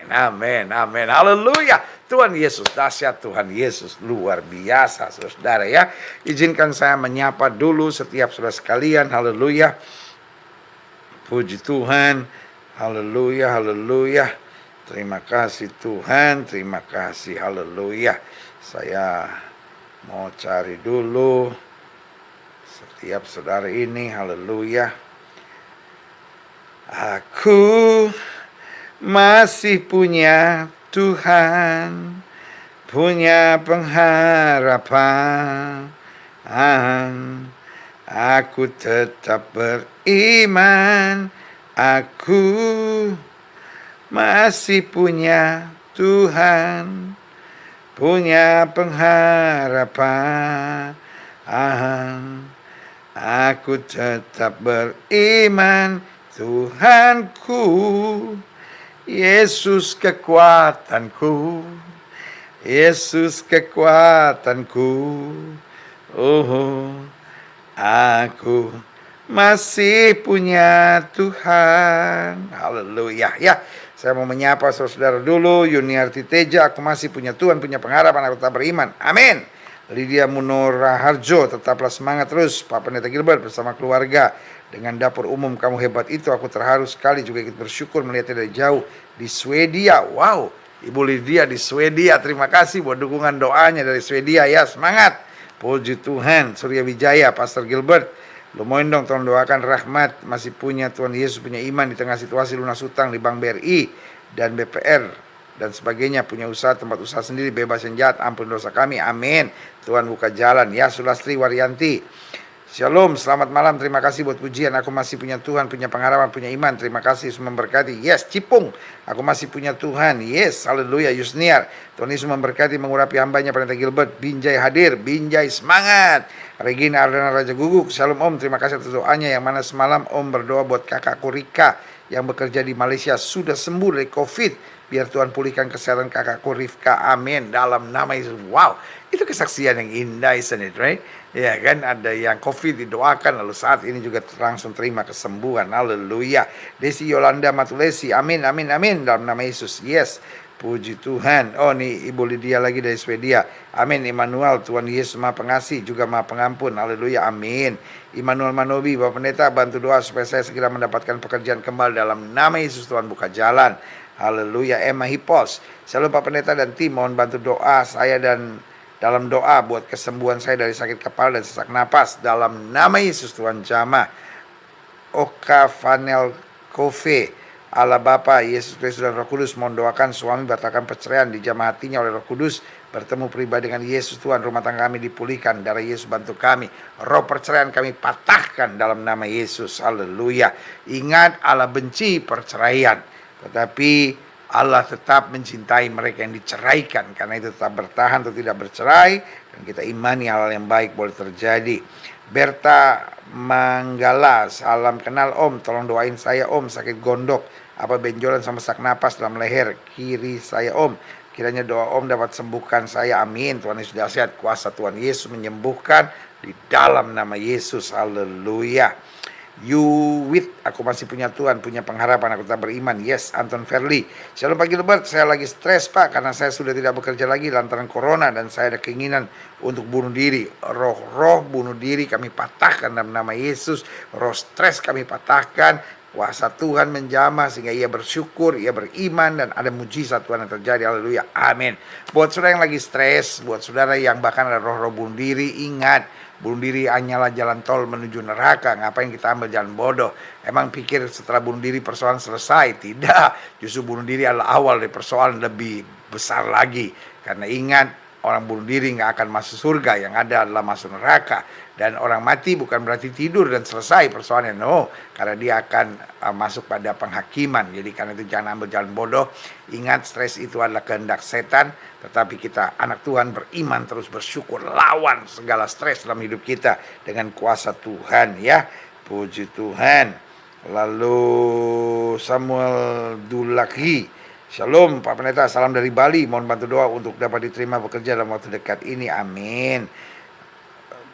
amin, amin. Haleluya. Tuhan Yesus dahsyat, Tuhan Yesus luar biasa, saudara ya. Izinkan saya menyapa dulu setiap saudara sekalian. Haleluya. Puji Tuhan. Haleluya, haleluya. Terima kasih Tuhan, terima kasih. Haleluya. Saya mau cari dulu setiap saudara ini. Haleluya. Aku masih punya Tuhan, punya pengharapan. Aku tetap beriman. Aku masih punya Tuhan, punya pengharapan. Aku tetap beriman. Tuhanku, Yesus kekuatanku, Yesus kekuatanku. Oh, aku masih punya Tuhan. Haleluya. Ya, saya mau menyapa saudara dulu. Yuniarti Teja, aku masih punya Tuhan, punya pengharapan, aku tetap beriman. Amin. Lydia Munora Harjo, tetaplah semangat terus. Pak Pendeta Gilbert bersama keluarga. Dengan dapur umum kamu hebat itu, aku terharu sekali, juga ikut bersyukur melihatnya dari jauh di Swedia. Wow, Ibu Lydia di Swedia. Terima kasih buat dukungan doanya dari Swedia ya. Semangat. Puji Tuhan. Surya Wijaya, Pastor Gilbert, lumayan dong, tolong doakan Rahmat masih punya Tuhan Yesus, punya iman di tengah situasi lunas hutang di Bank BRI dan BPR dan sebagainya, punya usaha, tempat usaha sendiri, bebas yang jahat, ampun dosa kami, amin. Tuhan buka jalan ya. Sulastri Waryanti, Shalom, selamat malam, terima kasih buat pujian. Aku masih punya Tuhan, punya pengharapan, punya iman. Terima kasih, Yesus memberkati. Yes, Cipung, aku masih punya Tuhan. Yes, haleluya. Yusniar, Tuhan Yesus memberkati, mengurapi hambanya. Pendeta Gilbert, Binjai hadir, Binjai semangat. Regina Ardana Raja Guguk, Shalom Om, terima kasih atas doanya. Yang mana semalam Om berdoa buat kakakku Rika yang bekerja di Malaysia, sudah sembuh dari COVID. Biar Tuhan pulihkan kesehatan kakakku Rifka, amin, dalam nama Yesus. Wow, itu kesaksian yang indah, isn't it, right? Ya kan, ada yang COVID didoakan, lalu saat ini juga langsung terima kesembuhan. Haleluya. Desi Yolanda Matulesi, amin, amin, amin, dalam nama Yesus. Yes, puji Tuhan. Oh, nih Ibu Lydia lagi dari Swedia. Amin. Immanuel, Tuhan Yesus Maha Pengasih, juga Maha Pengampun. Haleluya, amin. Immanuel Manobi, Bapak Pendeta, bantu doa supaya saya segera mendapatkan pekerjaan kembali dalam nama Yesus. Tuhan buka jalan. Haleluya. Emma Hipos, selalu Pak Pendeta dan tim, mohon bantu doa saya dan dalam doa buat kesembuhan saya dari sakit kepala dan sesak napas dalam nama Yesus. Tuhan jamah. Oka Vanel Kove, Allah Bapa, Yesus Kristus dan Roh Kudus, mohon doakan suami batalkan perceraian, dijamah hatinya oleh Roh Kudus, bertemu pribadi dengan Yesus. Tuhan, rumah tangga kami dipulihkan, darah Yesus bantu kami, roh perceraian kami patahkan dalam nama Yesus. Haleluya. Ingat, Allah benci perceraian, tetapi Allah tetap mencintai mereka yang diceraikan. Karena itu tetap bertahan atau tidak bercerai, dan kita imani hal yang baik boleh terjadi. Berta Manggala, salam kenal Om, tolong doain saya Om, sakit gondok, apa benjolan sama sesak napas dalam leher kiri saya Om. Kiranya doa Om dapat sembuhkan saya, amin. Tuhan Yesus dahsyat, kuasa Tuhan Yesus menyembuhkan di dalam nama Yesus. Haleluya. With, aku masih punya Tuhan, punya pengharapan, aku tetap beriman. Yes, Anton Verli, shalom Pak Gilbert, saya lagi stres Pak, karena saya sudah tidak bekerja lagi lantaran corona, dan saya ada keinginan untuk bunuh diri. Roh-roh bunuh diri kami patahkan dalam nama Yesus. Roh stres kami patahkan. Kuasa Tuhan menjamah sehingga ia bersyukur, ia beriman, dan ada mujizat Tuhan yang terjadi. Haleluya, amin. Buat saudara yang lagi stres, buat saudara yang bahkan ada roh-roh bunuh diri, ingat, bunuh diri hanyalah jalan tol menuju neraka. Ngapain kita ambil jalan bodoh? Emang pikir setelah bunuh diri persoalan selesai? Tidak, justru bunuh diri adalah awal dari persoalan lebih besar lagi. Karena ingat, orang bunuh diri nggak akan masuk surga, yang ada adalah masuk neraka. Dan orang mati bukan berarti tidur dan selesai persoalannya, no, karena dia akan masuk pada penghakiman. Jadi karena itu jangan ambil jalan bodoh. Ingat, stres itu adalah kehendak setan, tetapi kita anak Tuhan beriman terus bersyukur, lawan segala stres dalam hidup kita dengan kuasa Tuhan ya. Puji Tuhan. Lalu Samuel Dulaki, shalom Pak Pendeta, salam dari Bali, mohon bantu doa untuk dapat diterima bekerja dalam waktu dekat ini, amin.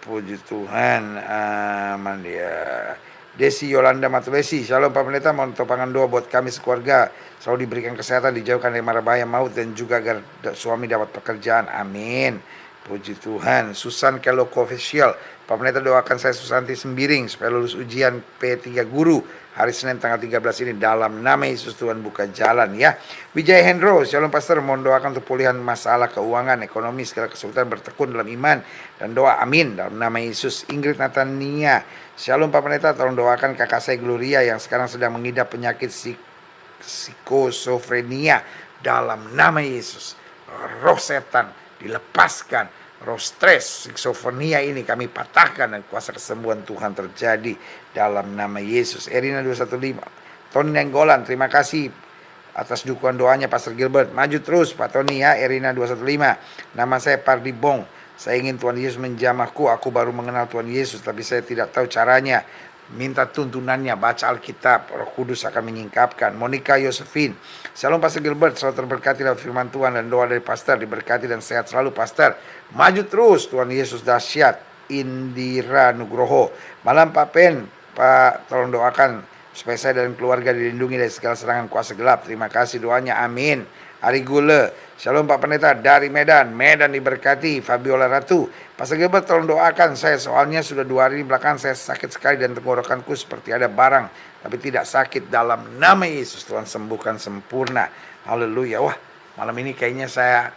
Puji Tuhan, aman ya. Desi Yolanda Matulesi, Shalom Pak Pendeta, mohon topangan doa buat kami sekeluarga, selalu diberikan kesehatan, dijauhkan dari mara bahaya maut, dan juga agar suami dapat pekerjaan, amin. Puji Tuhan. Susan Keloko Official, Pak Pendeta doakan saya Susanti Sembiring supaya lulus ujian P3 Guru hari Senin tanggal 13 ini, dalam nama Yesus Tuhan buka jalan ya. Wijaya Hendro, Shalom Pastor, mohon doakan untuk pemulihan masalah keuangan, ekonomi, segala kesulitan, bertekun dalam iman dan doa, amin, dalam nama Yesus. Ingrid Natania, Shalom Pak Pendeta, tolong doakan kakak saya Gloria yang sekarang sedang mengidap penyakit psikosofrenia, dalam nama Yesus. Roh setan dilepaskan, roh stres, skizofrenia ini kami patahkan dan kuasa kesembuhan Tuhan terjadi dalam nama Yesus. Erina 215, Tony Nenggolan, terima kasih atas dukungan doanya Pastor Gilbert. Maju terus Pak Tony ya. Erina 215, nama saya Pardi Bong. Saya ingin Tuhan Yesus menjamahku. Aku baru mengenal Tuhan Yesus tapi saya tidak tahu caranya. Minta tuntunannya, baca Alkitab, Roh Kudus akan menyingkapkan. Monica Yosefin, Shalom Pastor Gilbert, selalu terberkati dalam firman Tuhan dan doa dari Pastor, diberkati dan sehat selalu Pastor. Maju terus, Tuhan Yesus dahsyat. Indira Nugroho, malam Pak Pen, Pak tolong doakan supaya saya dan keluarga dilindungi dari segala serangan kuasa gelap. Terima kasih doanya, amin. Ari Gule, Shalom Pak Pendeta dari Medan, Medan diberkati. Fabiola Ratu, Pastor Gilbert tolong doakan saya, soalnya sudah 2 hari belakangan saya sakit sekali dan tenggorokanku seperti ada barang tapi tidak sakit, dalam nama Yesus Tuhan sembuhkan sempurna. Haleluya. Wah, malam ini kayaknya saya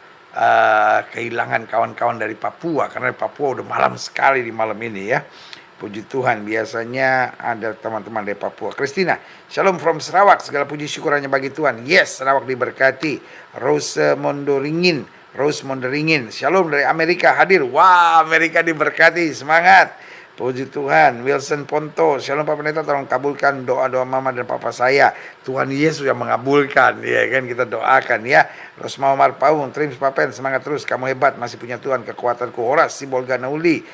kehilangan kawan-kawan dari Papua, karena Papua udah malam sekali di malam ini ya. Puji Tuhan, biasanya ada teman-teman dari Papua. Christina, Shalom from Sarawak, segala puji syukur hanya bagi Tuhan. Yes, Sarawak diberkati. Rose Mondoringin, Shalom dari Amerika hadir. Wah, Amerika diberkati, semangat. Puji Tuhan. Wilson Ponto, Shalom Pak Pendeta, tolong kabulkan doa-doa mama dan papa saya. Tuhan Yesus yang mengabulkan, ya kan, kita doakan ya. Rosma Omar Paung, Trims Papen, semangat terus, kamu hebat, masih punya Tuhan, kekuatanku. Horas Sibolga Nauli,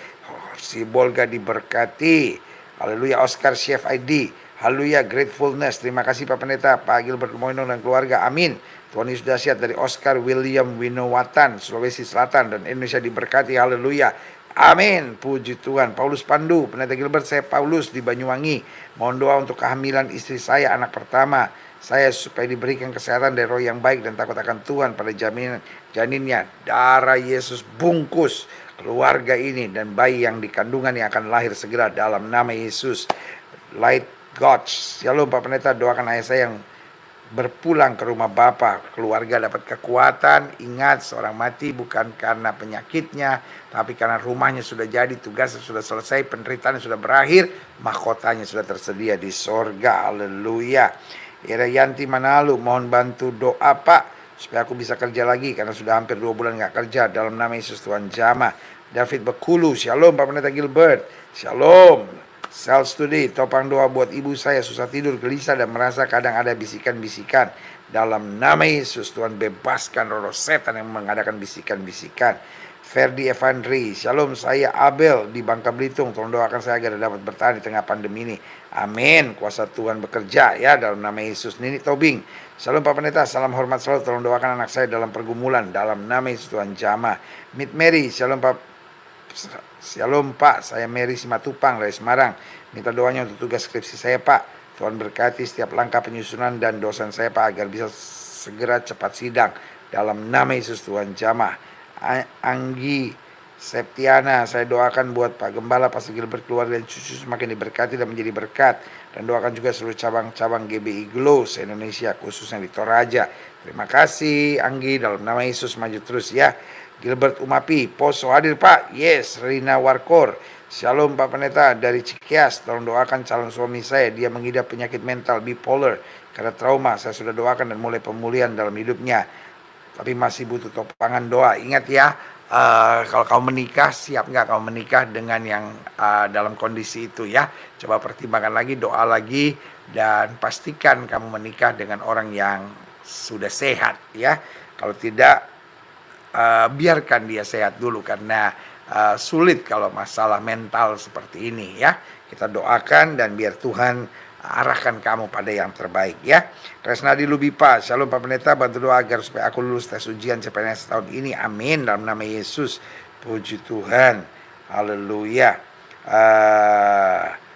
Sibolga diberkati. Haleluya. Oscar Chef ID, haleluya. Gratefulness, terima kasih Pak Pendeta, Pak Gilbert Moino dan keluarga, amin. Tuhan Yesus dahsyat. Dari Oscar William Winowatan, Sulawesi Selatan, dan Indonesia diberkati, haleluya, amin. Puji Tuhan. Paulus Pandu, Pendeta Gilbert, saya Paulus di Banyuwangi, mohon doa untuk kehamilan istri saya, anak pertama saya, supaya diberikan kesehatan dari roh yang baik dan takut akan Tuhan pada janinnya. Darah Yesus bungkus keluarga ini dan bayi yang dikandungan yang akan lahir segera dalam nama Yesus. Light God, Shalom Pak Pendeta, doakan ayah saya yang berpulang ke rumah Bapa, keluarga dapat kekuatan. Ingat, seorang mati bukan karena penyakitnya, tapi karena rumahnya sudah jadi, tugasnya sudah selesai, penderitaannya sudah berakhir, mahkotanya sudah tersedia di sorga. Haleluya. Irayanti Manalu, mohon bantu doa Pak supaya aku bisa kerja lagi karena sudah hampir 2 bulan gak kerja, dalam nama Yesus Tuhan jamah. David Bekulu, Shalom Pak Pendeta Gilbert, Shalom. Self Study, topang doa buat ibu saya, susah tidur, gelisah dan merasa kadang ada bisikan-bisikan. Dalam nama Yesus Tuhan bebaskan roh setan yang mengadakan bisikan-bisikan. Ferdi Evandri, Shalom, saya Abel di Bangka Belitung, tolong doakan saya agar dapat bertahan di tengah pandemi ini, amin. Kuasa Tuhan bekerja ya, dalam nama Yesus. Nini Tobing, Shalom Pak Pendeta, salam hormat selalu, tolong doakan anak saya dalam pergumulan, dalam nama Yesus Tuhan jamah. Mid Mary, Shalom Pak, saya Mary Simatupang dari Semarang, minta doanya untuk tugas skripsi saya Pak. Tuhan berkati setiap langkah penyusunan dan dosen saya Pak, agar bisa segera cepat sidang, dalam nama Yesus Tuhan jamah. Anggi Septiana, saya doakan buat Pak Gembala, Pastor Gilbert, keluarga dan cucu semakin diberkati dan menjadi berkat. Dan doakan juga seluruh cabang-cabang GBI Glow se-Indonesia, khususnya di Toraja. Terima kasih Anggi, dalam nama Yesus maju terus ya. Gilbert Umapi, Poso hadir Pak. Yes. Rina Warkor, Shalom Pak Pendeta dari Cikias, tolong doakan calon suami saya, dia mengidap penyakit mental bipolar karena trauma. Saya sudah doakan dan mulai pemulihan dalam hidupnya, tapi masih butuh topangan doa. Ingat ya, kalau kamu menikah, siap nggak kamu menikah dengan yang dalam kondisi itu ya. Coba pertimbangkan lagi, doa lagi, dan pastikan kamu menikah dengan orang yang sudah sehat ya. Kalau tidak, biarkan dia sehat dulu, karena sulit kalau masalah mental seperti ini ya. Kita doakan dan biar Tuhan arahkan kamu pada yang terbaik ya. Resnadi Lubipa, Shalom Pak Pendeta, bantu doa agar supaya aku lulus tes ujian CPNS tahun ini, amin, dalam nama Yesus. Puji Tuhan, haleluya.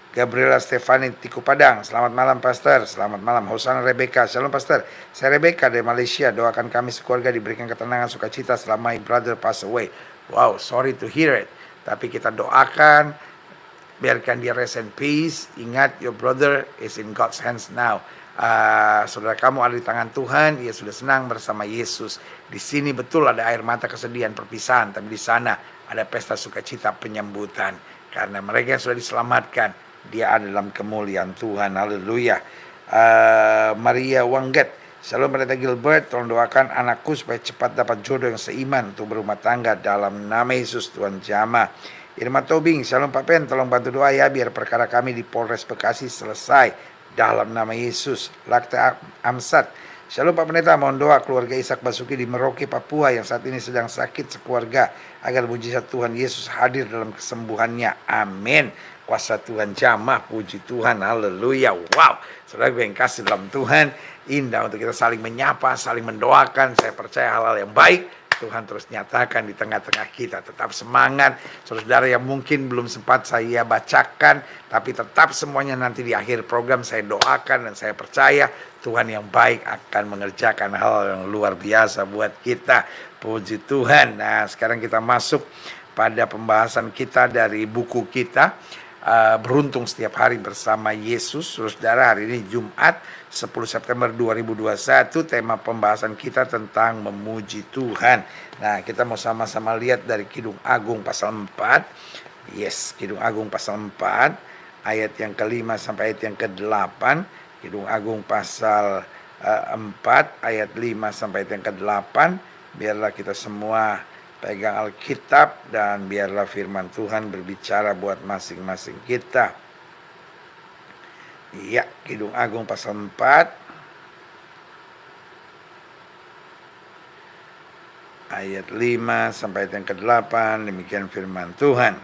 Gabriela Stefani Tiku Padang, selamat malam Pastor, selamat malam. Hosana Rebecca, shalom Pastor. Saya Rebecca dari Malaysia, doakan kami sekeluarga diberikan ketenangan sukacita selama my brother pass away. Wow, sorry to hear it. Tapi kita doakan, biarkan dia rest in peace. Ingat, your brother is in God's hands now. Saudara kamu ada di tangan Tuhan, ia sudah senang bersama Yesus. Di sini betul ada air mata kesedihan perpisahan, tapi di sana ada pesta sukacita penyambutan. Karena mereka yang sudah diselamatkan, dia ada dalam kemuliaan Tuhan. Haleluya. Maria Wangget, shalom Pendeta Gilbert, tolong doakan anakku supaya cepat dapat jodoh yang seiman untuk berumah tangga dalam nama Yesus Tuhan jamah. Irma Tobing, shalom Pak Pen, tolong bantu doa ya biar perkara kami di Polres Bekasi selesai dalam nama Yesus. Lakta Amsat, shalom Pak Pendeta, mohon doa keluarga Ishak Basuki di Merauke, Papua yang saat ini sedang sakit sekeluarga agar mujizat Tuhan Yesus hadir dalam kesembuhannya. Amin. Kuasa Tuhan jamah, puji Tuhan, haleluya. Wow, saudara gue yang kasih dalam Tuhan, indah untuk kita saling menyapa, saling mendoakan. Saya percaya hal-hal yang baik Tuhan terus nyatakan di tengah-tengah kita. Tetap semangat, saudara yang mungkin belum sempat saya bacakan, tapi tetap semuanya nanti di akhir program saya doakan dan saya percaya Tuhan yang baik akan mengerjakan hal yang luar biasa buat kita. Puji Tuhan. Nah, sekarang kita masuk pada pembahasan kita dari buku kita, Beruntung Setiap Hari Bersama Yesus. Saudara, hari ini Jumat 10 September 2021, tema pembahasan kita tentang memuji Tuhan. Nah, kita mau sama-sama lihat dari Kidung Agung pasal 4. Yes, Kidung Agung pasal 4 ayat yang ke-5 sampai ayat yang ke-8. Kidung Agung pasal 4 ayat 5 sampai ayat yang ke-8. Biarlah kita semua pegang Alkitab dan biarlah firman Tuhan berbicara buat masing-masing kita. Ya, Kidung Agung pasal 4 ayat 5 sampai ayat yang ke-8, demikian firman Tuhan.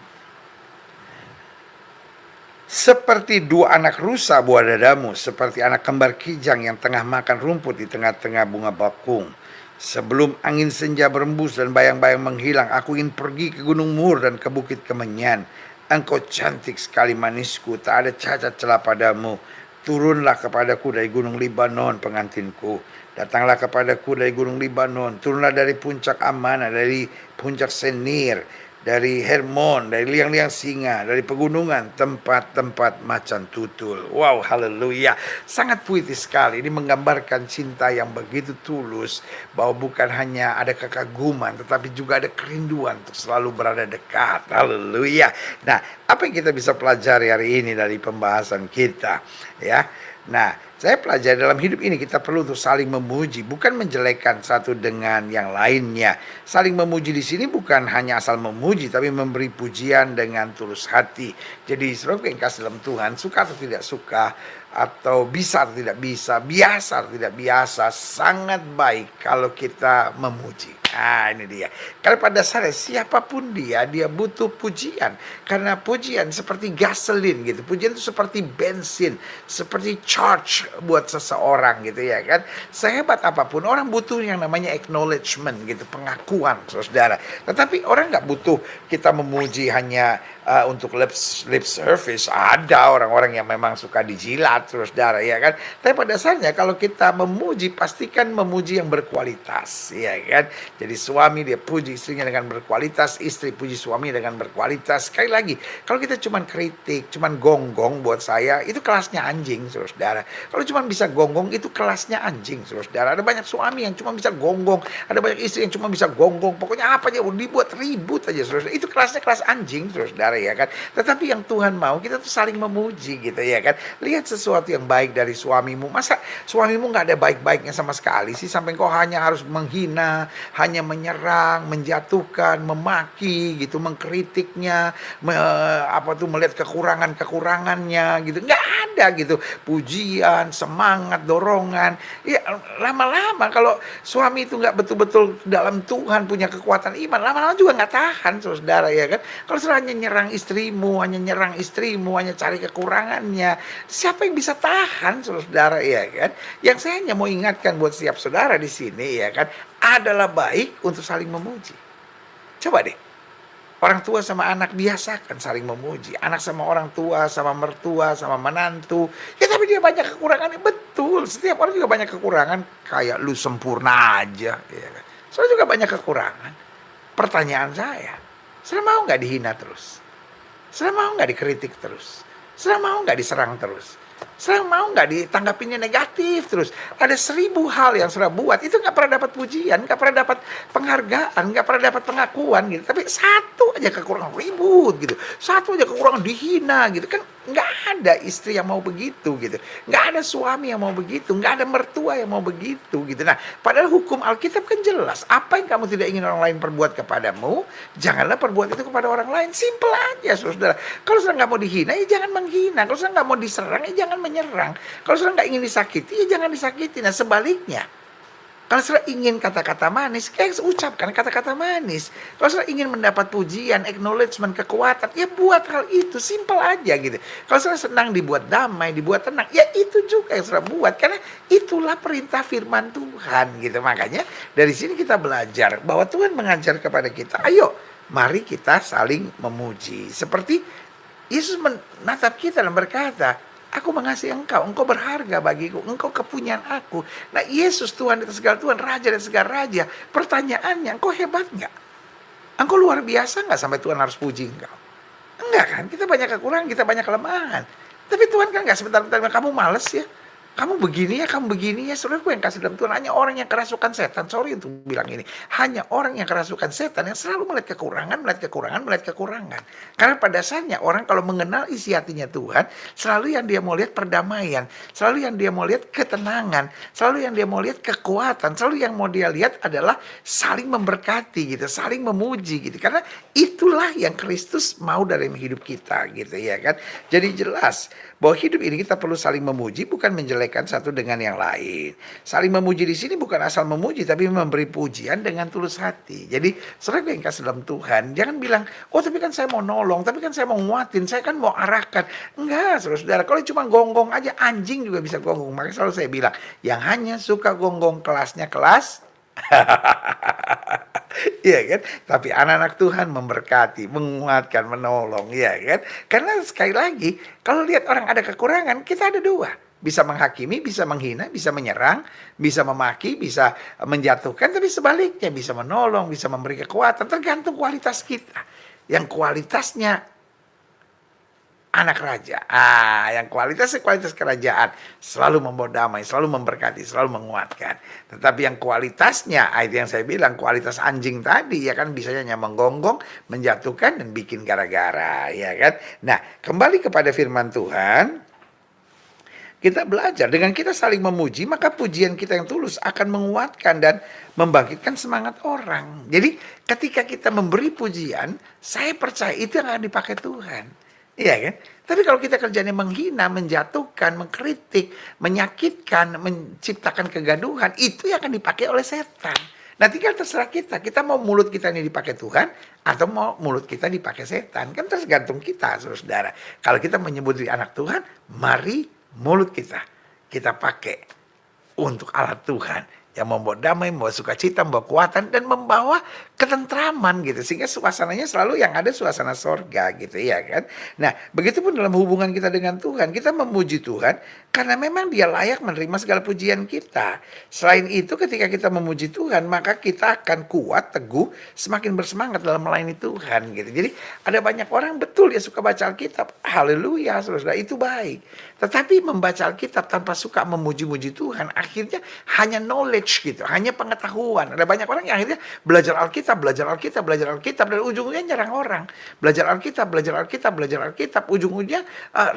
Seperti dua anak rusa buah dadamu, seperti anak kembar kijang yang tengah makan rumput di tengah-tengah bunga bakung. Sebelum angin senja berembus dan bayang-bayang menghilang, aku ingin pergi ke Gunung Mur dan ke Bukit Kemenyan. Engkau cantik sekali manisku, tak ada cacat celah padamu. Turunlah kepadaku dari Gunung Libanon, pengantinku. Datanglah kepadaku dari Gunung Libanon. Turunlah dari puncak Amana, dari puncak Senir, dari Hermon, dari liang-liang singa, dari pegunungan, tempat-tempat macan tutul. Wow, haleluya. Sangat puitis sekali. Ini menggambarkan cinta yang begitu tulus, bahwa bukan hanya ada kekaguman, tetapi juga ada kerinduan untuk selalu berada dekat. Haleluya. Nah, apa yang kita bisa pelajari hari ini dari pembahasan kita? Ya, nah, saya pelajari dalam hidup ini kita perlu untuk saling memuji, bukan menjelekkan satu dengan yang lainnya. Saling memuji di sini bukan hanya asal memuji, tapi memberi pujian dengan tulus hati. Jadi, saudara yang kasih dalam Tuhan, suka atau tidak suka, atau bisa atau tidak bisa, biasa atau tidak biasa, sangat baik kalau kita memuji. Nah, ini dia. Karena pada dasarnya siapapun dia butuh pujian. Karena pujian seperti gasolin gitu. Pujian itu seperti bensin, seperti charge buat seseorang gitu ya kan. Sehebat apapun orang butuh yang namanya acknowledgement gitu, pengakuan saudara. Tetapi orang nggak butuh kita memuji hanya untuk lip service. Ada orang-orang yang memang suka dijilat saudara ya kan. Tapi pada dasarnya kalau kita memuji, pastikan memuji yang berkualitas ya kan. Jadi suami dia puji istrinya dengan berkualitas, istri puji suami dengan berkualitas. Sekali lagi, kalau kita cuman kritik, cuman gonggong, buat saya itu kelasnya anjing saudara. Kalau cuman bisa gonggong itu kelasnya anjing saudara. Ada banyak suami yang cuma bisa gonggong, ada banyak istri yang cuma bisa gonggong. Pokoknya apa aja dibuat ribut aja saudara. Itu kelasnya kelas anjing saudara ya kan. Tetapi yang Tuhan mau kita tuh saling memuji gitu ya kan. Lihat sesuatu yang baik dari suamimu. Masa suamimu nggak ada baik-baiknya sama sekali sih, sampai kau hanya harus menghina, hanya menyerang, menjatuhkan, memaki gitu, mengkritiknya, melihat kekurangannya gitu. Nggak ada gitu. Pujian, semangat, dorongan. Ya lama-lama kalau suami itu nggak betul-betul dalam Tuhan, punya kekuatan iman, lama-lama juga nggak tahan saudara ya kan. Kalau hanya nyerang istrimu, hanya cari kekurangannya, siapa yang bisa tahan saudara ya kan. Yang saya hanya mau ingatkan buat setiap saudara di sini ya kan, adalah baik untuk saling memuji. Coba deh, Orang tua sama anak biasakan saling memuji. Anak sama orang tua, sama mertua, sama menantu. Ya tapi dia banyak kekurangannya, betul. Setiap orang juga banyak kekurangan. Kayak lu sempurna aja. Ya kan? Saya juga banyak kekurangan. Pertanyaan saya mau nggak dihina terus? Saya mau nggak dikritik terus? Saya mau nggak diserang terus? Saya mau nggak ditanggapinnya negatif terus? Ada 1000 hal yang sudah buat, itu nggak pernah dapat pujian, nggak pernah dapat penghargaan, nggak pernah dapat pengakuan gitu. Tapi satu aja kekurangan ribut gitu, satu aja kekurangan dihina gitu kan. Nggak ada istri yang mau begitu gitu, nggak ada suami yang mau begitu, nggak ada mertua yang mau begitu gitu. Nah, padahal hukum Alkitab kan jelas, apa yang kamu tidak ingin orang lain perbuat kepadamu, janganlah perbuat itu kepada orang lain. Simple aja, saudara. Kalau saudara nggak mau dihina, ya jangan menghina. Kalau saudara nggak mau diserang, ya jangan menyerang. Kalau saudara nggak ingin disakiti, ya jangan disakiti. Nah, sebaliknya, kalau saudara ingin kata-kata manis, ucapkan kata-kata manis. Kalau saudara ingin mendapat pujian, acknowledgement, kekuatan, ya buat hal itu. Simple aja gitu. Kalau saudara senang dibuat damai, dibuat tenang, ya itu juga yang saudara buat. Karena itulah perintah firman Tuhan gitu. Makanya dari sini kita belajar bahwa Tuhan mengajar kepada kita, ayo mari kita saling memuji. Seperti Yesus menatap kita dan berkata, aku mengasihi engkau, engkau berharga bagiku, engkau kepunyaan aku. Nah, Yesus Tuhan di atas segala Tuhan, Raja dan segala Raja. Pertanyaannya, engkau hebat nggak? Engkau luar biasa nggak sampai Tuhan harus puji engkau? Enggak kan? Kita banyak kekurangan, kita banyak kelemahan. Tapi Tuhan kan nggak sebentar-bentar bilang, kamu males ya? Kamu begini ya, kamu begini ya. Saudaraku yang kasih dalam Tuhan, hanya orang yang kerasukan setan, sorry untuk bilang ini, hanya orang yang kerasukan setan yang selalu melihat kekurangan, melihat kekurangan, melihat kekurangan. Karena pada dasarnya orang kalau mengenal isi hatinya Tuhan, selalu yang dia mau lihat perdamaian, selalu yang dia mau lihat ketenangan, selalu yang dia mau lihat kekuatan, selalu yang mau dia lihat adalah saling memberkati gitu, saling memuji gitu. Karena itulah yang Kristus mau dari hidup kita gitu ya kan. Jadi jelas bahwa hidup ini kita perlu saling memuji, bukan menjelekkan satu dengan yang lain. Saling memuji di sini bukan asal memuji, tapi memberi pujian dengan tulus hati. Jadi saudara yang kasih dalam Tuhan, jangan bilang, oh tapi kan saya mau nolong, tapi kan saya mau nguatin, saya kan mau arahkan. Enggak, saudara. Kalau cuma gonggong aja, anjing juga bisa gonggong. Makanya selalu saya bilang, yang hanya suka gonggong kelasnya kelas, iya kan? Tapi anak-anak Tuhan memberkati, menguatkan, menolong, ya kan? Karena sekali lagi, kalau lihat orang ada kekurangan, kita ada dua. Bisa menghakimi, bisa menghina, bisa menyerang, bisa memaki, bisa menjatuhkan, tapi sebaliknya bisa menolong, bisa memberi kekuatan, tergantung kualitas kita. Yang kualitasnya anak raja. Yang kualitas kerajaan selalu membawa damai, selalu memberkati, selalu menguatkan. Tetapi yang kualitasnya, itu yang saya bilang, kualitas anjing tadi ya kan, bisanya hanya menggonggong, menjatuhkan dan bikin gara-gara, ya kan. Nah, kembali kepada firman Tuhan, kita belajar dengan kita saling memuji, maka pujian kita yang tulus akan menguatkan dan membangkitkan semangat orang. Jadi ketika kita memberi pujian, saya percaya itu yang akan dipakai Tuhan. Iya kan? Tapi kalau kita kerjanya menghina, menjatuhkan, mengkritik, menyakitkan, menciptakan kegaduhan, itu yang akan dipakai oleh setan. Nah, tinggal terserah kita mau mulut kita ini dipakai Tuhan atau mau mulut kita dipakai setan. Kan tergantung kita, saudara. Kalau kita menyebut diri anak Tuhan, mari mulut kita pakai untuk alat Tuhan yang membawa damai, membawa sukacita, membawa kekuatan, dan membawa ketentraman gitu. Sehingga suasananya selalu yang ada suasana sorga gitu ya kan. Nah, begitupun dalam hubungan kita dengan Tuhan. Kita memuji Tuhan karena memang dia layak menerima segala pujian kita. Selain itu ketika kita memuji Tuhan, maka kita akan kuat, teguh, semakin bersemangat dalam melayani Tuhan gitu. Jadi ada banyak orang betul dia suka baca Alkitab. Haleluya, saudara, itu baik. Tetapi membaca Alkitab tanpa suka memuji-muji Tuhan, akhirnya hanya knowledge gitu, hanya pengetahuan. Ada banyak orang yang akhirnya belajar Alkitab, dan ujung-ujungnya nyerang orang. Belajar Alkitab, ujung-ujungnya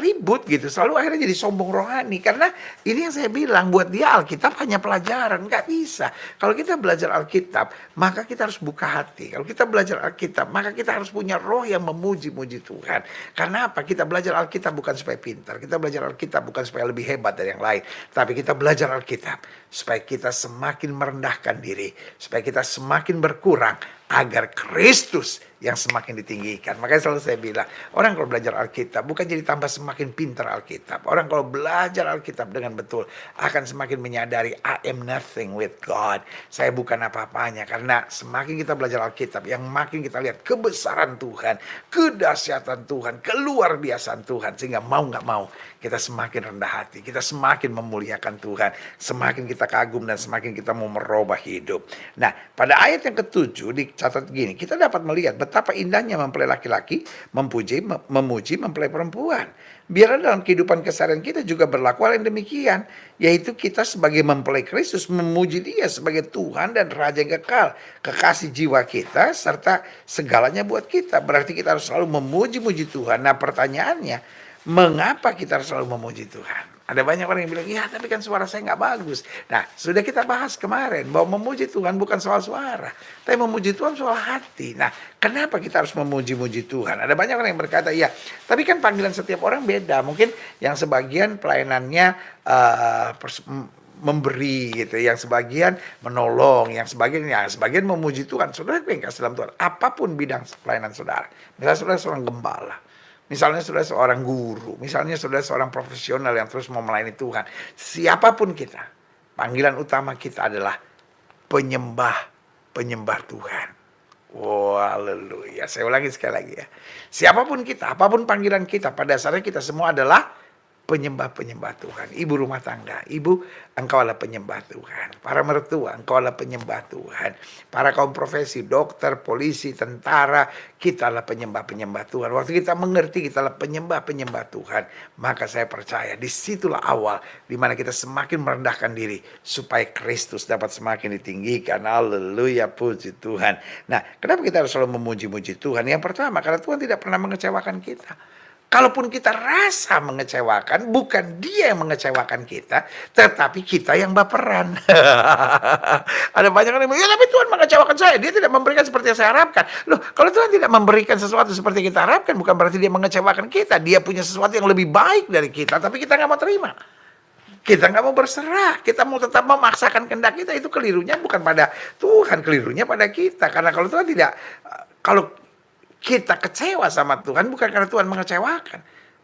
ribut gitu. Selalu akhirnya jadi sombong rohani. Karena ini yang saya bilang, buat dia Alkitab hanya pelajaran, nggak bisa. Kalau kita belajar Alkitab, maka kita harus buka hati. Kalau kita belajar Alkitab, maka kita harus punya roh yang memuji-muji Tuhan. Karena apa? Kita belajar Alkitab bukan supaya pintar. Kita belajar Alkitab bukan supaya lebih hebat dari yang lain. Tapi kita belajar Alkitab supaya kita semakin merendahkan diri, supaya kita semakin berkurang, agar Kristus yang semakin ditinggikan. Makanya selalu saya bilang, orang kalau belajar Alkitab bukan jadi tambah semakin pintar Alkitab. Orang kalau belajar Alkitab dengan betul akan semakin menyadari I am nothing with God. Saya bukan apa-apanya. Karena semakin kita belajar Alkitab, yang makin kita lihat kebesaran Tuhan, kedahsyatan Tuhan, keluar biasaan Tuhan. Sehingga mau nggak mau kita semakin rendah hati, kita semakin memuliakan Tuhan, semakin kita kagum dan semakin kita mau merubah hidup. Nah, pada ayat yang ketujuh dicatat gini, kita dapat melihat betapa indahnya mempelai laki-laki memuji mempelai perempuan. Biarlah dalam kehidupan keseharian kita juga berlaku hal yang demikian, yaitu kita sebagai mempelai Kristus memuji Dia sebagai Tuhan dan Raja yang kekal, kekasih jiwa kita serta segalanya buat kita. Berarti kita harus selalu memuji-muji Tuhan. Nah, pertanyaannya, mengapa kita harus selalu memuji Tuhan? Ada banyak orang yang bilang, ya tapi kan suara saya nggak bagus. Nah, sudah kita bahas kemarin bahwa memuji Tuhan bukan soal suara, tapi memuji Tuhan soal hati. Nah, kenapa kita harus memuji-muji Tuhan? Ada banyak orang yang berkata, ya tapi kan panggilan setiap orang beda. Mungkin yang sebagian pelayanannya memberi gitu, yang sebagian menolong, yang sebagian memuji Tuhan. Saudara yang kasih dalam Tuhan, apapun bidang pelayanan saudara. Misalnya saudara seorang gembala, misalnya saudara seorang guru, misalnya saudara seorang profesional yang terus mau melayani Tuhan. Siapapun kita, panggilan utama kita adalah penyembah Tuhan. Wow, haleluya. Saya ulangi sekali lagi ya. Siapapun kita, apapun panggilan kita, pada dasarnya kita semua adalah penyembah Tuhan. Ibu rumah tangga, ibu, engkau adalah penyembah Tuhan. Para mertua, engkau adalah penyembah Tuhan. Para kaum profesi, dokter, polisi, tentara, kita adalah penyembah Tuhan. Waktu kita mengerti kita adalah penyembah Tuhan, maka saya percaya disitulah awal dimana kita semakin merendahkan diri supaya Kristus dapat semakin ditinggikan. Haleluya, puji Tuhan. Nah, kenapa kita harus selalu memuji-muji Tuhan? Yang pertama, karena Tuhan tidak pernah mengecewakan kita. Kalaupun kita rasa mengecewakan, bukan Dia yang mengecewakan kita, tetapi kita yang baperan. Ada banyak orang yang bilang, ya tapi Tuhan mengecewakan saya, Dia tidak memberikan seperti yang saya harapkan. Loh, kalau Tuhan tidak memberikan sesuatu seperti yang kita harapkan, bukan berarti Dia mengecewakan kita. Dia punya sesuatu yang lebih baik dari kita, tapi kita nggak mau terima. Kita nggak mau berserah, kita mau tetap memaksakan kehendak kita. Itu kelirunya bukan pada Tuhan, kelirunya pada kita. Karena kalau Tuhan tidak, kalau kita kecewa sama Tuhan bukan karena Tuhan mengecewakan,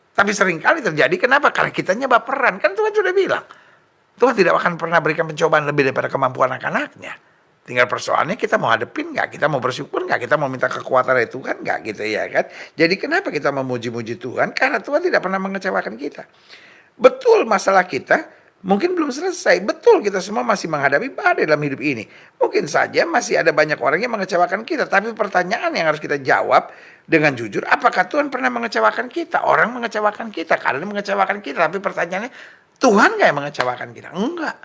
tapi seringkali terjadi kenapa? Karena kitanya baperan. Kan Tuhan sudah bilang, Tuhan tidak akan pernah berikan pencobaan lebih daripada kemampuan anak-anaknya. Tinggal persoalannya kita mau hadepin nggak, kita mau bersyukur nggak, kita mau minta kekuatan dari Tuhan nggak, gitu ya kan? Jadi kenapa kita memuji-muji Tuhan? Karena Tuhan tidak pernah mengecewakan kita. Betul, masalah kita mungkin belum selesai. Betul, kita semua masih menghadapi badai dalam hidup ini. Mungkin saja masih ada banyak orang yang mengecewakan kita. Tapi pertanyaan yang harus kita jawab dengan jujur, apakah Tuhan pernah mengecewakan kita? Orang mengecewakan kita, keadaan mengecewakan kita. Tapi pertanyaannya, Tuhan nggak yang mengecewakan kita? Enggak.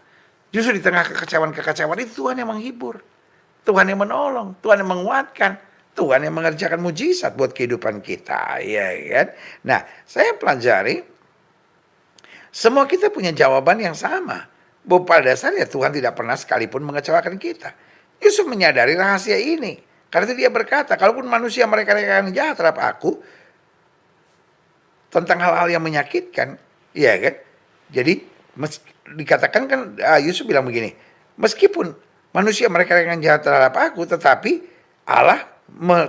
Justru di tengah kekecewaan itu Tuhan yang menghibur, Tuhan yang menolong, Tuhan yang menguatkan, Tuhan yang mengerjakan mujizat buat kehidupan kita, ya kan? Nah, saya pelajari semua kita punya jawaban yang sama. Bahwa pada dasarnya Tuhan tidak pernah sekalipun mengecewakan kita. Yusuf menyadari rahasia ini. Karena itu dia berkata, kalaupun manusia mereka yang jahat terhadap aku, tentang hal-hal yang menyakitkan, ya kan? Jadi dikatakan kan Yusuf bilang begini, meskipun manusia mereka yang jahat terhadap aku, tetapi Allah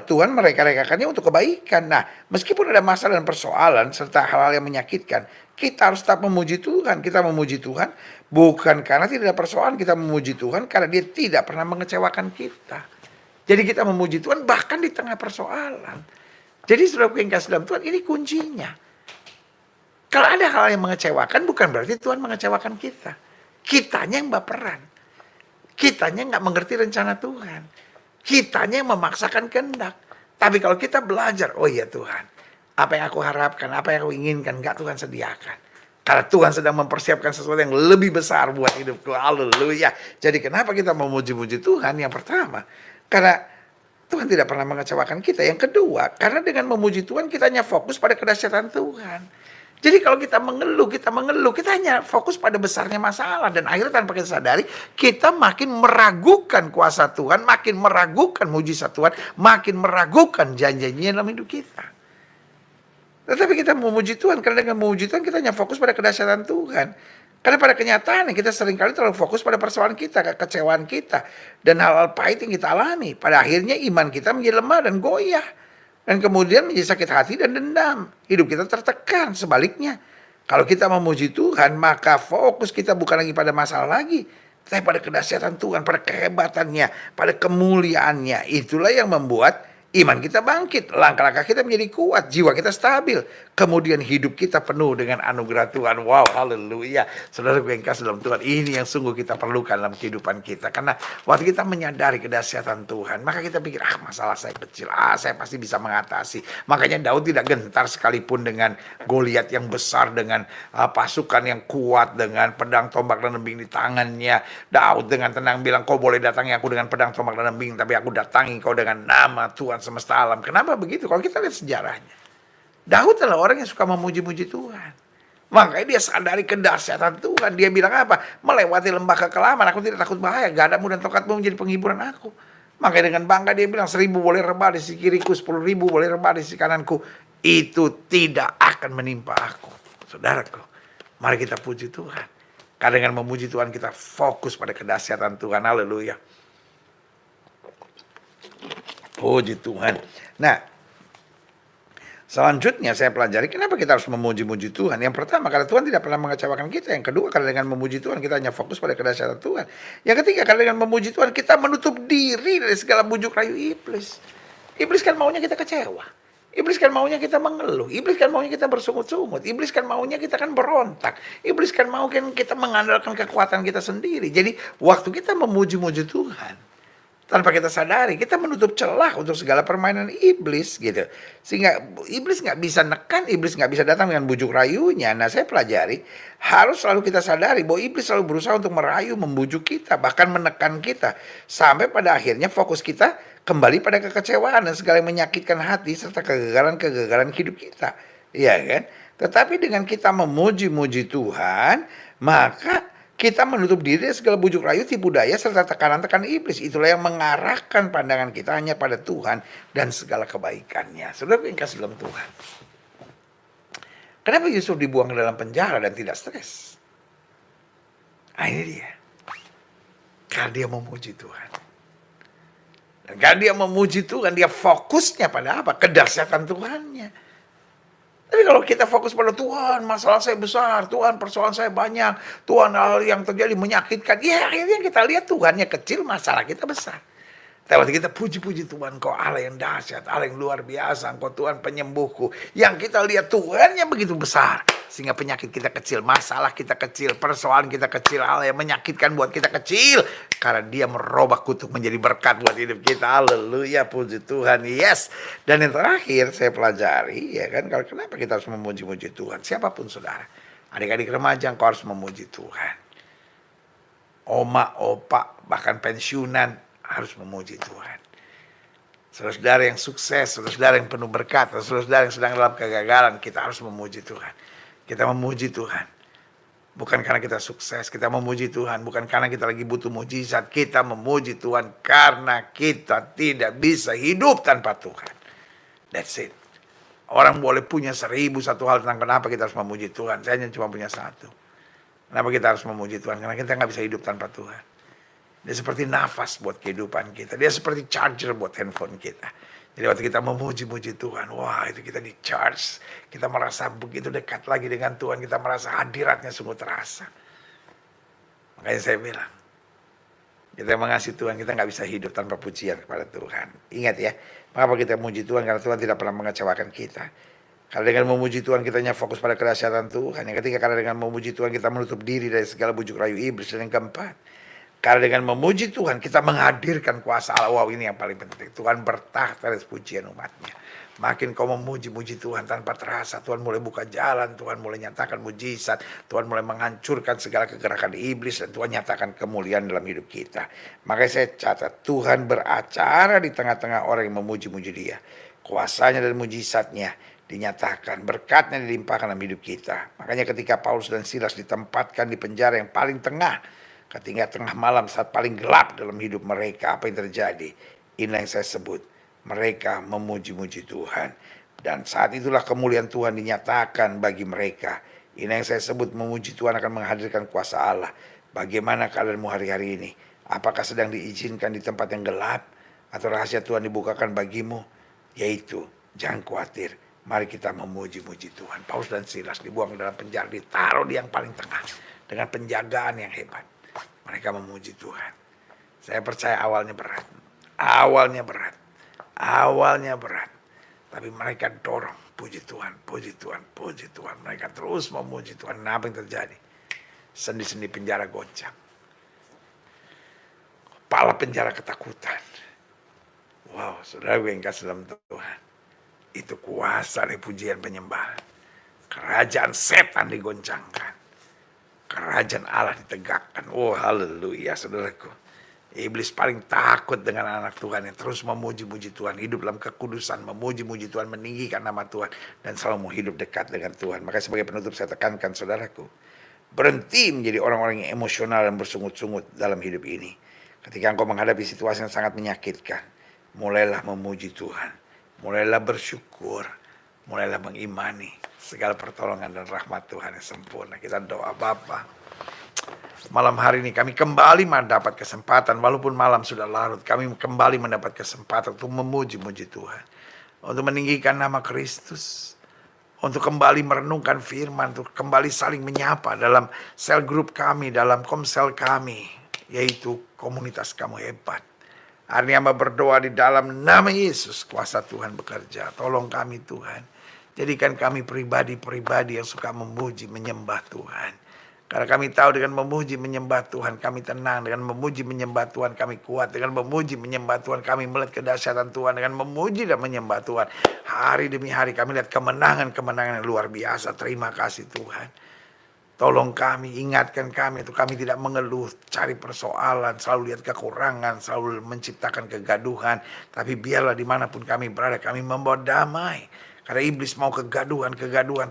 Tuhan mereka-rekakannya untuk kebaikan. Nah, meskipun ada masalah dan persoalan serta hal-hal yang menyakitkan, kita harus tetap memuji Tuhan. Kita memuji Tuhan bukan karena tidak ada persoalan, kita memuji Tuhan karena Dia tidak pernah mengecewakan kita. Jadi kita memuji Tuhan bahkan di tengah persoalan. Jadi saudara yang kasih dalam Tuhan, ini kuncinya. Kalau ada hal yang mengecewakan, bukan berarti Tuhan mengecewakan kita. Kitanya yang baperan. Kitanya nggak mengerti rencana Tuhan. Kitanya yang memaksakan kehendak. Tapi kalau kita belajar, oh iya Tuhan, apa yang aku harapkan, apa yang aku inginkan, enggak Tuhan sediakan. Karena Tuhan sedang mempersiapkan sesuatu yang lebih besar buat hidupku. Haleluya. Jadi kenapa kita memuji-muji Tuhan? Yang pertama, karena Tuhan tidak pernah mengecewakan kita. Yang kedua, karena dengan memuji Tuhan kita hanya fokus pada kedahsyatan Tuhan. Jadi kalau kita mengeluh, kita hanya fokus pada besarnya masalah. Dan akhirnya tanpa kita sadari, kita makin meragukan kuasa Tuhan, makin meragukan mujizat Tuhan, makin meragukan janji-janjinya dalam hidup kita. Tetapi kita memuji Tuhan, karena dengan memuji Tuhan kita hanya fokus pada kedahsyatan Tuhan. Karena pada kenyataannya kita seringkali terlalu fokus pada persoalan kita, kekecewaan kita, dan hal-hal pahit yang kita alami. Pada akhirnya iman kita menjadi lemah dan goyah. Dan kemudian menjadi sakit hati dan dendam. Hidup kita tertekan. Sebaliknya, kalau kita memuji Tuhan, maka fokus kita bukan lagi pada masalah lagi, tapi pada kedahsyatan Tuhan, pada kehebatannya, pada kemuliaannya. Itulah yang membuat iman kita bangkit, langkah-langkah kita menjadi kuat, jiwa kita stabil, kemudian hidup kita penuh dengan anugerah Tuhan. Wow, haleluya. Saudara yang kasih dalam Tuhan, ini yang sungguh kita perlukan dalam kehidupan kita. Karena waktu kita menyadari kedahsyatan Tuhan, maka kita pikir, masalah saya kecil, saya pasti bisa mengatasi. Makanya Daud tidak gentar sekalipun dengan Goliat yang besar, dengan pasukan yang kuat, dengan pedang, tombak, dan lembing di tangannya. Daud dengan tenang bilang, kau boleh datangi aku dengan pedang, tombak, dan lembing, tapi aku datangi kau dengan nama Tuhan semesta alam. Kenapa begitu? Kalau kita lihat sejarahnya, Daud adalah orang yang suka memuji-muji Tuhan. Makanya dia sadari kedahsyatan Tuhan. Dia bilang apa? Melewati lembah kekelaman, aku tidak takut bahaya. Gadamu dan tongkatmu menjadi penghiburan aku. Makanya dengan bangga dia bilang, 1.000 boleh rebah di sisi kiriku, 10.000 boleh rebah di sisi kananku, itu tidak akan menimpa aku. Saudaraku, mari kita puji Tuhan. Karena dengan memuji Tuhan kita fokus pada kedahsyatan Tuhan. Haleluya. Puji Tuhan. Nah, selanjutnya saya pelajari kenapa kita harus memuji-muji Tuhan. Yang pertama, karena Tuhan tidak pernah mengecewakan kita. Yang kedua, karena dengan memuji Tuhan kita hanya fokus pada kedahsyatan Tuhan. Yang ketiga, karena dengan memuji Tuhan kita menutup diri dari segala bujuk rayu iblis. Iblis kan maunya kita kecewa. Iblis kan maunya kita mengeluh. Iblis kan maunya kita bersungut-sungut. Iblis kan maunya kita kan berontak. Iblis kan mau kan kita mengandalkan kekuatan kita sendiri. Jadi waktu kita memuji-muji Tuhan, tanpa kita sadari, kita menutup celah untuk segala permainan iblis gitu. Sehingga iblis nggak bisa nekan, iblis nggak bisa datang dengan bujuk rayunya. Nah, saya pelajari, harus selalu kita sadari bahwa iblis selalu berusaha untuk merayu, membujuk kita, bahkan menekan kita. Sampai pada akhirnya fokus kita kembali pada kekecewaan dan segala yang menyakitkan hati, serta kegagalan-kegagalan hidup kita. Iya kan? Tetapi dengan kita memuji-muji Tuhan, maka kita menutup diri dari segala bujuk rayu, tipu daya, serta tekanan-tekanan iblis. Itulah yang mengarahkan pandangan kita hanya pada Tuhan dan segala kebaikannya. Saudara yang kasih dalam Tuhan, kenapa Yusuf dibuang ke dalam penjara dan tidak stres? Nah, ini dia. Karena dia memuji Tuhan. Dan karena dia memuji Tuhan, dia fokusnya pada apa? Kedahsyatan Tuhannya. Tapi kalau kita fokus pada Tuhan, masalah saya besar, Tuhan persoalan saya banyak, Tuhan hal yang terjadi menyakitkan, ya akhirnya kita lihat Tuhannya kecil, masalah kita besar. Tapi kita puji-puji Tuhan, Kau Allah yang dahsyat, Allah yang luar biasa, Engkau Tuhan penyembuhku. Yang kita lihat Tuhannya begitu besar, sehingga penyakit kita kecil, masalah kita kecil, persoalan kita kecil, Allah yang menyakitkan buat kita kecil. Karena dia merubah kutuk menjadi berkat buat hidup kita. Haleluya, puji Tuhan, yes. Dan yang terakhir saya pelajari, ya kan, kalau kenapa kita harus memuji-muji Tuhan. Siapapun saudara, adik-adik remaja, Engkau harus memuji Tuhan. Oma, opa, bahkan pensiunan, harus memuji Tuhan. Saudara-saudara yang sukses, saudara-saudara yang penuh berkat, saudara-saudara yang sedang dalam kegagalan, kita harus memuji Tuhan. Kita memuji Tuhan. Bukan karena kita sukses, kita memuji Tuhan. Bukan karena kita lagi butuh mujizat, kita memuji Tuhan karena kita tidak bisa hidup tanpa Tuhan. That's it. Orang boleh punya 1.000 satu hal tentang kenapa kita harus memuji Tuhan. Saya hanya cuma punya satu. Kenapa kita harus memuji Tuhan? Karena kita nggak bisa hidup tanpa Tuhan. Dia seperti nafas buat kehidupan kita. Dia seperti charger buat handphone kita. Jadi waktu kita memuji-muji Tuhan, wah itu kita di charge. Kita merasa begitu dekat lagi dengan Tuhan. Kita merasa hadiratnya sungguh terasa. Makanya saya bilang, kita mengasihi Tuhan, kita nggak bisa hidup tanpa pujian kepada Tuhan. Ingat ya, mengapa kita memuji Tuhan? Karena Tuhan tidak pernah mengecewakan kita. Karena dengan memuji Tuhan kita hanya fokus pada kedahsyatan Tuhan. Yang ketiga, karena dengan memuji Tuhan kita menutup diri dari segala bujuk rayu iblis. Dan yang keempat, karena dengan memuji Tuhan kita menghadirkan kuasa Allah. Wow, ini yang paling penting. Tuhan bertahta atas pujian umatnya. Makin kau memuji-muji Tuhan tanpa terasa, Tuhan mulai buka jalan, Tuhan mulai nyatakan mujizat, Tuhan mulai menghancurkan segala kegerakan iblis, dan Tuhan nyatakan kemuliaan dalam hidup kita. Makanya saya catat, Tuhan beracara di tengah-tengah orang yang memuji-muji Dia. Kuasanya dan mujizatnya dinyatakan, berkatnya dilimpahkan dalam hidup kita. Makanya ketika Paulus dan Silas ditempatkan di penjara yang paling tengah, ketika tengah malam saat paling gelap dalam hidup mereka, apa yang terjadi? Inilah yang saya sebut, mereka memuji-muji Tuhan. Dan saat itulah kemuliaan Tuhan dinyatakan bagi mereka. Ini yang saya sebut memuji Tuhan akan menghadirkan kuasa Allah. Bagaimana keadaanmu hari-hari ini? Apakah sedang diizinkan di tempat yang gelap? Atau rahasia Tuhan dibukakan bagimu? Yaitu, jangan khawatir. Mari kita memuji-muji Tuhan. Paulus dan Silas dibuang dalam penjara, ditaruh di yang paling tengah. Dengan penjagaan yang hebat. Mereka memuji Tuhan. Saya percaya awalnya berat. Awalnya berat. Awalnya berat. Tapi mereka dorong. Puji Tuhan, puji Tuhan, puji Tuhan. Mereka terus memuji Tuhan. Nah, apa yang terjadi? Sendi-sendi penjara goncang. Kepala penjara ketakutan. Wow, saudara gue yang kasih dalam Tuhan. Itu kuasa dari pujian penyembahan. Kerajaan setan digoncangkan. Kerajaan Allah ditegakkan. Oh, haleluya, saudaraku. Iblis paling takut dengan anak Tuhan yang terus memuji-muji Tuhan, hidup dalam kekudusan, memuji-muji Tuhan, meninggikan nama Tuhan, dan selalu mau hidup dekat dengan Tuhan. Maka sebagai penutup saya tekankan saudaraku, berhenti menjadi orang-orang yang emosional dan bersungut-sungut dalam hidup ini. Ketika engkau menghadapi situasi yang sangat menyakitkan, mulailah memuji Tuhan, mulailah bersyukur, mulailah mengimani segala pertolongan dan rahmat Tuhan yang sempurna. Kita doa, Bapa. Malam hari ini kami kembali mendapat kesempatan, walaupun malam sudah larut, kami kembali mendapat kesempatan untuk memuji-muji Tuhan, untuk meninggikan nama Kristus, untuk kembali merenungkan firman, untuk kembali saling menyapa dalam sel grup kami, dalam komsel kami, yaitu komunitas kamu hebat. Hari ini hamba berdoa di dalam nama Yesus, kuasa Tuhan bekerja. Tolong kami Tuhan, jadikan kami pribadi-pribadi yang suka memuji, menyembah Tuhan. Karena kami tahu dengan memuji menyembah Tuhan kami tenang, dengan memuji menyembah Tuhan kami kuat, dengan memuji menyembah Tuhan kami melihat kedahsyatan Tuhan, dengan memuji dan menyembah Tuhan hari demi hari kami lihat kemenangan-kemenangan yang luar biasa. Terima kasih Tuhan. Tolong kami, ingatkan kami untuk kami tidak mengeluh, cari persoalan, selalu lihat kekurangan, selalu menciptakan kegaduhan. Tapi biarlah dimanapun kami berada, kami membawa damai. Karena iblis mau kegaduhan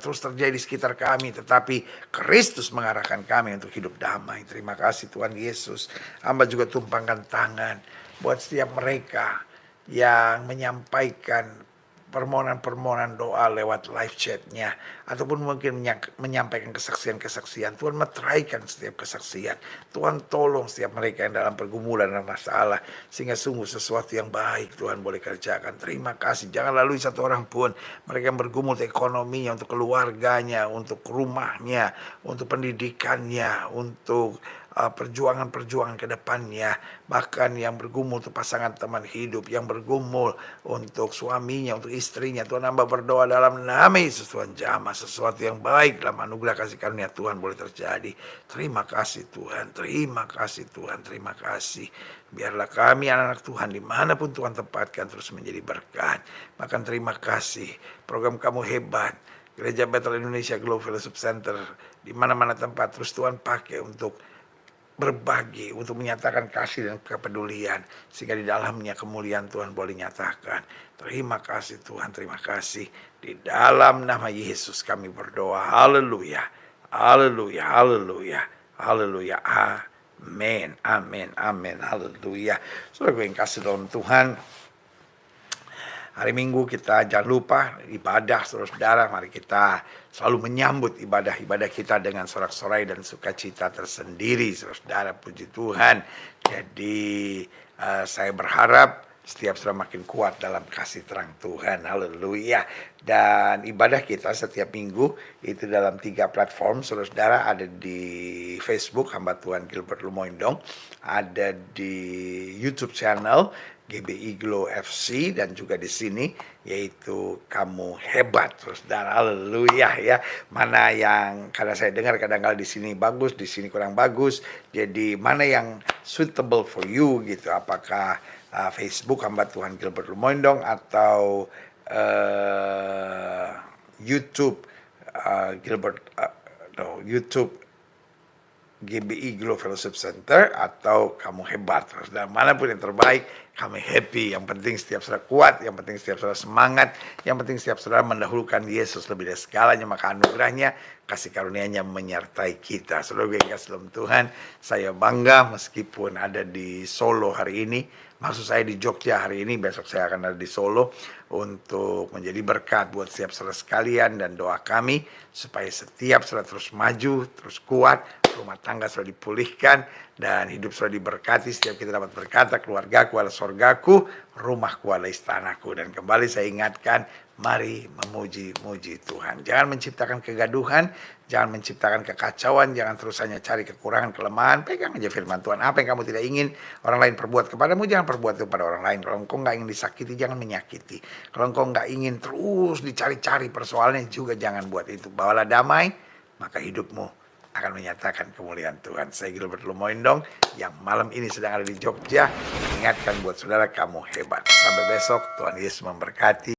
terus terjadi di sekitar kami. Tetapi Kristus mengarahkan kami untuk hidup damai. Terima kasih Tuhan Yesus. Hamba juga tumpangkan tangan buat setiap mereka yang menyampaikan permohonan-permohonan doa lewat live chatnya, ataupun mungkin menyampaikan kesaksian-kesaksian. Tuhan meteraikan setiap kesaksian. Tuhan tolong setiap mereka yang dalam pergumulan dan masalah, sehingga sungguh sesuatu yang baik Tuhan boleh kerjakan. Terima kasih. Jangan lalui satu orang pun mereka yang bergumul untuk ekonominya, untuk keluarganya, untuk rumahnya, untuk pendidikannya, untuk perjuangan-perjuangan ke depannya, bahkan yang bergumul untuk pasangan teman hidup, yang bergumul untuk suaminya, untuk istrinya. Tuhan, hamba berdoa dalam nama Yesus, Tuhan jamah sesuatu yang baik dalam anugerah kasih karunia Tuhan boleh terjadi. Terima kasih Tuhan, terima kasih Tuhan, terima kasih. Biarlah kami anak-anak Tuhan dimanapun Tuhan tempatkan terus menjadi berkat. Bahkan terima kasih program kamu hebat, Gereja Bethel Indonesia Global Fellowship Center, di mana-mana tempat terus Tuhan pakai untuk berbagi, untuk menyatakan kasih dan kepedulian, sehingga di dalamnya kemuliaan Tuhan boleh nyatakan. Terima kasih Tuhan, terima kasih. Di dalam nama Yesus kami berdoa. Haleluya, haleluya, haleluya, haleluya. Amin, amin, amin, haleluya. Saudara yang kasih dalam Tuhan, hari Minggu kita jangan lupa ibadah saudara-saudara. Mari kita selalu menyambut ibadah-ibadah kita dengan sorak-sorai dan sukacita tersendiri saudara-saudara. Puji Tuhan. Jadi saya berharap setiap saudara makin kuat dalam kasih terang Tuhan. Haleluya. Dan ibadah kita setiap minggu itu dalam 3 platform saudara-saudara. Ada di Facebook hamba Tuhan Gilbert Lumoindong, ada di YouTube channel GBI Glow FC, dan juga di sini yaitu Kamu Hebat saudara. Haleluya ya. Mana yang karena saya dengar kadang-kadang di sini bagus, di sini kurang bagus. Jadi mana yang suitable for you gitu. Apakah Facebook hamba Tuhan Gilbert Lumoindong atau YouTube YouTube GBI Glow Fellowship Center, atau Kamu Hebat. Dan manapun yang terbaik, kami happy. Yang penting setiap saudara kuat, yang penting setiap saudara semangat, yang penting setiap saudara mendahulukan Yesus lebih dari segalanya, maka anugerahnya, kasih karunia-Nya menyertai kita. Saudara gue yang kasih dalam Tuhan, saya bangga meskipun ada di Solo hari ini, maksud saya di Jogja hari ini, besok saya akan ada di Solo untuk menjadi berkat buat setiap saudara sekalian, dan doa kami supaya setiap saudara terus maju, terus kuat, rumah tangga sudah dipulihkan, dan hidup sudah diberkati. Setiap kita dapat berkata, keluargaku adalah sorgaku, rumahku adalah istanaku. Dan kembali saya ingatkan, mari memuji-muji Tuhan. Jangan menciptakan kegaduhan, jangan menciptakan kekacauan, jangan terus hanya cari kekurangan, kelemahan. Pegang aja firman Tuhan. Apa yang kamu tidak ingin orang lain perbuat kepadamu, jangan perbuat itu kepada orang lain. Kalau engkau nggak ingin disakiti, jangan menyakiti. Kalau engkau nggak ingin terus dicari-cari persoalannya, juga jangan buat itu. Bawalah damai, maka hidupmu akan menyatakan kemuliaan Tuhan. Saya Gilbert Lumoindong yang malam ini sedang ada di Jogja, mengingatkan buat saudara, kamu hebat. Sampai besok, Tuhan Yesus memberkati.